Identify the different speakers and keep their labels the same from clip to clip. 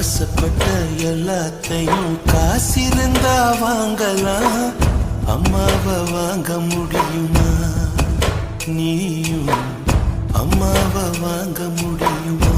Speaker 1: ஆசைப்பட்ட எல்லாத்தையும் காசிருந்தா வாங்கலாம், அம்மாவை வாங்க முடியுமா? நீயும் அம்மாவை வாங்க முடியுமா?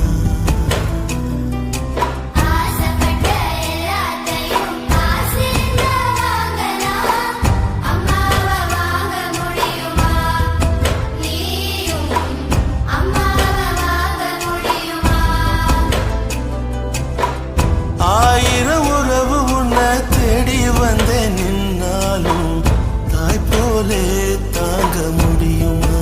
Speaker 1: ஆயிரம் உறவு உன்னை தேடி வந்தே நின்னாலும் தாய் போலே தாங்க முடியுமா?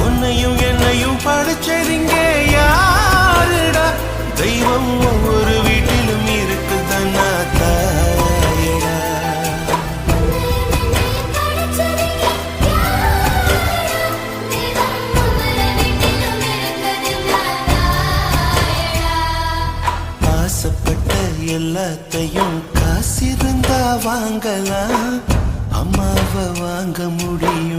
Speaker 1: உன்னையும் என்னையும் படைச்சதிங்க யாருடா? தெய்வம் ஒவ்வொரு வீட்டிலும் இருக்குதன்னா தாயடா. ஆசைப்பட்ட எல்லாத்தையும் காசிருந்தா வாங்கலாம், அம்மாவை வாங்க முடியும்.